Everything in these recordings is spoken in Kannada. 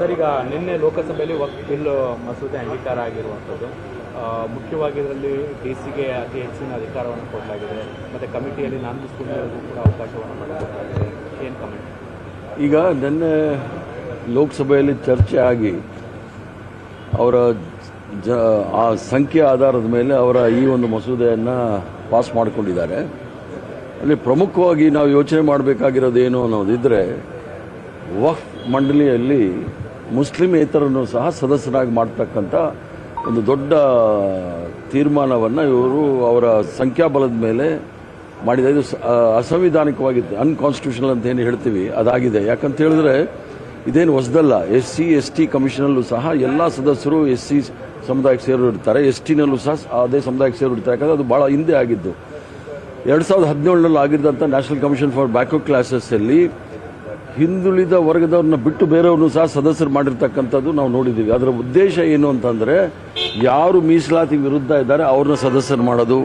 ಸರ್, ಈಗ ನಿನ್ನೆ ಲೋಕಸಭೆಯಲ್ಲಿ ವಕ್ಫ್ ಬಿಲ್ ಮಸೂದೆ ಅಂಗೀಕಾರ ಆಗಿರುವಂಥದ್ದು. ಮುಖ್ಯವಾಗಿ ಇದರಲ್ಲಿ ಡಿಸಿಗೆ ಅತಿ ಹೆಚ್ಚಿನ ಅಧಿಕಾರವನ್ನು ಕೊಡಲಾಗಿದೆ ಮತ್ತು ಕಮಿಟಿಯಲ್ಲಿ ನಾಮನಿರ್ದೇಶನಗಳಿಗೂ ಕೂಡ ಅವಕಾಶವನ್ನು ಮಾಡಲಾಗಿದೆ. ಏನು ಕಮೆಂಟ್? ಈಗ ನಿನ್ನೆ ಲೋಕಸಭೆಯಲ್ಲಿ ಚರ್ಚೆ ಆಗಿ ಅವರ ಆ ಸಂಖ್ಯೆ ಆಧಾರದ ಮೇಲೆ ಅವರ ಈ ಒಂದು ಮಸೂದೆಯನ್ನು ಪಾಸ್ ಮಾಡಿಕೊಂಡಿದ್ದಾರೆ. ಅಲ್ಲಿ ಪ್ರಮುಖವಾಗಿ ನಾವು ಯೋಚನೆ ಮಾಡಬೇಕಾಗಿರೋದೇನು ಅನ್ನೋದಿದ್ದರೆ, ವಕ್ಫ್ ಮಂಡಳಿಯಲ್ಲಿ ಮುಸ್ಲಿಮೇತರನ್ನು ಸಹ ಸದಸ್ಯರಾಗಿ ಮಾಡ್ತಕ್ಕಂಥ ಒಂದು ದೊಡ್ಡ ತೀರ್ಮಾನವನ್ನು ಇವರು ಅವರ ಸಂಖ್ಯಾಬಲದ ಮೇಲೆ ಮಾಡಿದ. ಇದು ಅಸಂವಿಧಾನಿಕವಾಗಿತ್ತು, ಅನ್ಕಾನ್ಸ್ಟಿಟ್ಯೂಷನಲ್ ಅಂತ ಏನು ಹೇಳ್ತೀವಿ ಅದಾಗಿದೆ. ಯಾಕಂತ ಹೇಳಿದ್ರೆ ಇದೇನು ಹೊಸದಲ್ಲ. SC/ST ಕಮಿಷನಲ್ಲೂ ಸಹ ಎಲ್ಲ ಸದಸ್ಯರು SC ಸಮುದಾಯಕ್ಕೆ ಸೇರಿರ್ತಾರೆ, STನಲ್ಲೂ ಸಹ ಅದೇ ಸಮುದಾಯಕ್ಕೆ ಸೇರಿರ್ತಾರೆ. ಯಾಕಂದರೆ ಅದು ಭಾಳ ಹಿಂದೆ ಆಗಿದ್ದು. 2017ರಲ್ಲಿ ಆಗಿದ್ದಂಥ ನ್ಯಾಷನಲ್ ಕಮಿಷನ್ ಫಾರ್ ಬ್ಯಾಕ್ವರ್ಡ್ ಕ್ಲಾಸಸ್ಸಲ್ಲಿ ಹಿಂದುಳಿದ ವರ್ಗದವ್ರನ್ನ ಬಿಟ್ಟು ಬೇರೆಯವ್ರನ್ನೂ ಸಹ ಸದಸ್ಯರು ಮಾಡಿರ್ತಕ್ಕಂಥದ್ದು ನಾವು ನೋಡಿದ್ದೀವಿ. ಅದರ ಉದ್ದೇಶ ಏನು ಅಂತಂದರೆ, ಯಾರು ಮೀಸಲಾತಿ ವಿರುದ್ಧ ಇದ್ದಾರೆ ಅವ್ರನ್ನ ಸದಸ್ಯರು ಮಾಡೋದು,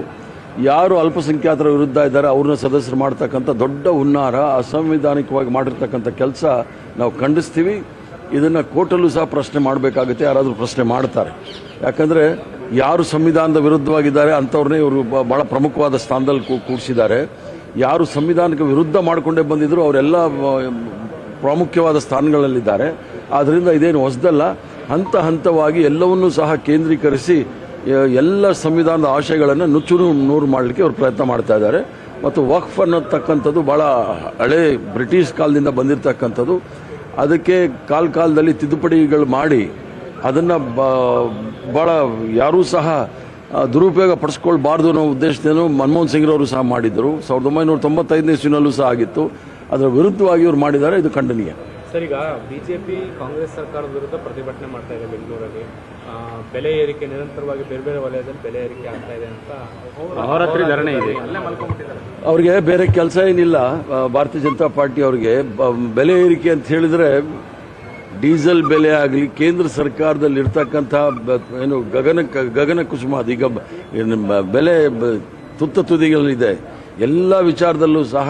ಯಾರು ಅಲ್ಪಸಂಖ್ಯಾತರ ವಿರುದ್ಧ ಇದ್ದಾರೆ ಅವ್ರನ್ನ ಸದಸ್ಯರು ಮಾಡ್ತಕ್ಕಂಥ ದೊಡ್ಡ ಹುನ್ನಾರ, ಅಸಂವಿಧಾನಿಕವಾಗಿ ಮಾಡಿರ್ತಕ್ಕಂಥ ಕೆಲಸ ನಾವು ಖಂಡಿಸ್ತೀವಿ. ಇದನ್ನು ಕೋರ್ಟಲ್ಲೂ ಸಹ ಪ್ರಶ್ನೆ ಮಾಡಬೇಕಾಗುತ್ತೆ, ಯಾರಾದರೂ ಪ್ರಶ್ನೆ ಮಾಡ್ತಾರೆ. ಯಾಕಂದರೆ ಯಾರು ಸಂವಿಧಾನದ ವಿರುದ್ಧವಾಗಿದ್ದಾರೆ ಅಂಥವ್ರನ್ನೇ ಇವರು ಭಾಳ ಪ್ರಮುಖವಾದ ಸ್ಥಾನದಲ್ಲಿ ಕೂಡಿಸಿದ್ದಾರೆ. ಯಾರು ಸಂವಿಧಾನಕ್ಕೆ ವಿರುದ್ಧ ಮಾಡಿಕೊಂಡೇ ಬಂದಿದ್ರು ಅವರೆಲ್ಲ ಪ್ರಾಮುಖ್ಯವಾದ ಸ್ಥಾನಗಳಲ್ಲಿದ್ದಾರೆ. ಆದ್ದರಿಂದ ಇದೇನು ಹೊಸದಲ್ಲ. ಹಂತ ಹಂತವಾಗಿ ಎಲ್ಲವನ್ನೂ ಸಹ ಕೇಂದ್ರೀಕರಿಸಿ ಎಲ್ಲ ಸಂವಿಧಾನದ ಆಶಯಗಳನ್ನು ನುಚ್ಚು ನೂರು ಮಾಡಲಿಕ್ಕೆ ಅವರು ಪ್ರಯತ್ನ ಮಾಡ್ತಾ ಇದ್ದಾರೆ. ಮತ್ತು ವಕ್ಫ್ ಅನ್ನತಕ್ಕಂಥದ್ದು ಭಾಳ ಹಳೆ ಬ್ರಿಟಿಷ್ ಕಾಲದಿಂದ ಬಂದಿರತಕ್ಕಂಥದ್ದು. ಅದಕ್ಕೆ ಕಾಲದಲ್ಲಿ ತಿದ್ದುಪಡಿಗಳು ಮಾಡಿ ಅದನ್ನು ಭಾಳ ಯಾರೂ ಸಹ ದುರುಪಯೋಗ ಪಡಿಸ್ಕೊಳ್ಬಾರ್ದು ಅನ್ನೋ ಉದ್ದೇಶದಿಂದ ಮನಮೋಹನ್ ಸಿಂಗ್ರವರು ಸಹ ಮಾಡಿದ್ದರು. 1995ನೇ ಇಸ್ವಿನಲ್ಲೂ ಸಹ ಆಗಿತ್ತು. ಅದರ ವಿರುದ್ಧವಾಗಿ ಇವರು ಮಾಡಿದ್ದಾರೆ. ಇದು ಖಂಡನೀಯ. ಸರ್, ಈಗ ಬಿಜೆಪಿ ಕಾಂಗ್ರೆಸ್ ಸರ್ಕಾರದ ವಿರುದ್ಧ ಪ್ರತಿಭಟನೆ ಮಾಡ್ತಾ ಇದೆ ಬೆಂಗಳೂರಲ್ಲಿ. ಬೆಲೆ ಏರಿಕೆ ನಿರಂತರವಾಗಿ ಬೇರೆ ಬೇರೆ ವಲಯದಲ್ಲಿ ಬೆಲೆ ಏರಿಕೆ ಆಗ್ತಾ ಇದೆ ಅಂತ ಅವರತ್ರ ಧರಣಿ ಇದೆ. ಅವ್ರಿಗೆ ಬೇರೆ ಕೆಲಸ ಏನಿಲ್ಲ. ಭಾರತೀಯ ಜನತಾ ಪಾರ್ಟಿ ಅವ್ರಿಗೆ ಬೆಲೆ ಏರಿಕೆ ಅಂತ ಹೇಳಿದ್ರೆ, ಡೀಸೆಲ್ ಬೆಲೆ ಆಗಲಿ, ಕೇಂದ್ರ ಸರ್ಕಾರದಲ್ಲಿ ಇರ್ತಕ್ಕಂಥ ಏನು ಗಗನ ಕುಸುಮ ಅದೀಗ ಬೆಲೆ ತುತ್ತ ತುದಿಗಳಿದೆ. ಎಲ್ಲ ವಿಚಾರದಲ್ಲೂ ಸಹ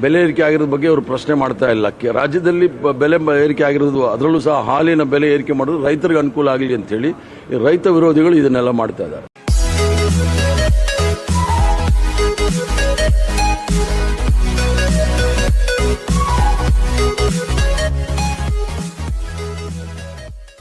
ಬೆಲೆ ಏರಿಕೆ ಆಗಿರೋದ್ರ ಬಗ್ಗೆ ಅವರು ಪ್ರಶ್ನೆ ಮಾಡ್ತಾ ಇಲ್ಲ. ರಾಜ್ಯದಲ್ಲಿ ಬೆಲೆ ಏರಿಕೆ ಆಗಿರೋದು, ಅದರಲ್ಲೂ ಸಹ ಹಾಲಿನ ಬೆಲೆ ಏರಿಕೆ ಮಾಡೋದು ರೈತರಿಗೆ ಅನುಕೂಲ ಆಗಲಿ ಅಂತೇಳಿ ರೈತ ವಿರೋಧಿಗಳು ಇದನ್ನೆಲ್ಲ ಮಾಡ್ತಾ ಇದ್ದಾರೆ.